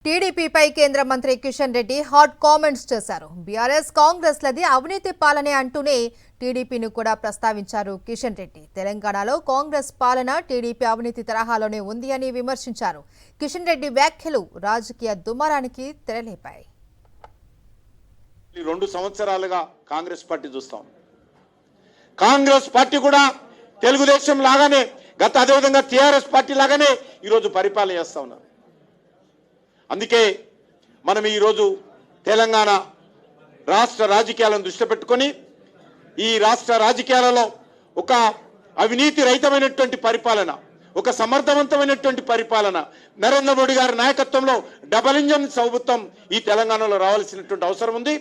టీడీపీపై కేంద్ర మంత్రి Kishan Reddy hot comments చేశారు. బీఆర్ఎస్ కాంగ్రెస్లది అవినీతి పాలనే అంటూనే టీడీపీని కూడా ప్రస్తావించారు కిషన్ రెడ్డి. తెలంగాణలో కాంగ్రెస్ పాలన టీడీపీ అవినీతి తరహాలోనే ఉంది అని విమర్శించారు. కిషన్ రెడ్డి వ్యాఖ్యలు రాజకీయ దుమారానికి తెరలేపాయి. 2 సంవత్సరాలుగా కాంగ్రెస్ పార్టీ చూస్తాం. కాంగ్రెస్ పార్టీ కూడా తెలుగుదేశం లాగానే గత అదేవిధంగా టీఆర్ఎస్ పార్టీ లాగానే ఈరోజు పరిపాలన చేస్తా ఉన్నారు. అందుకే మనం ఈరోజు తెలంగాణ రాష్ట్ర రాజకీయాలను దృష్టి పెట్టుకొని ఈ రాష్ట్ర రాజకీయాలలో ఒక అవినీతి రహితమైనటువంటి పరిపాలన, ఒక సమర్థవంతమైనటువంటి పరిపాలన, నరేంద్ర మోడీ గారి నాయకత్వంలో డబుల్ ఇంజన్ ప్రభుత్వం ఈ తెలంగాణలో రావాల్సినటువంటి అవసరం ఉంది.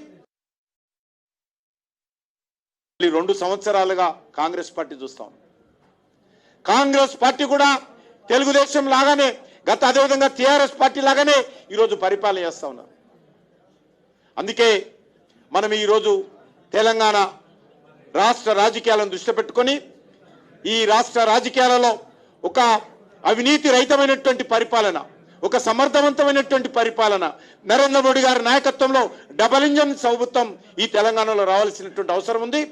2 సంవత్సరాలుగా కాంగ్రెస్ పార్టీ చూస్తాం. కాంగ్రెస్ పార్టీ కూడా తెలుగుదేశం లాగానే గత అదేవిధంగా టీఆర్ఎస్ పార్టీ లాగానే ఈరోజు పరిపాలన చేస్తా ఉన్నారు. అందుకే మనం ఈరోజు తెలంగాణ రాష్ట్ర రాజకీయాలను దృష్టి పెట్టుకొని ఈ రాష్ట్ర రాజకీయాలలో ఒక అవినీతి రహితమైనటువంటి పరిపాలన, ఒక సమర్థవంతమైనటువంటి పరిపాలన, నరేంద్ర మోడీ గారి నాయకత్వంలో డబుల్ ఇంజన్ ప్రభుత్వం ఈ తెలంగాణలో రావాల్సినటువంటి అవసరం ఉంది.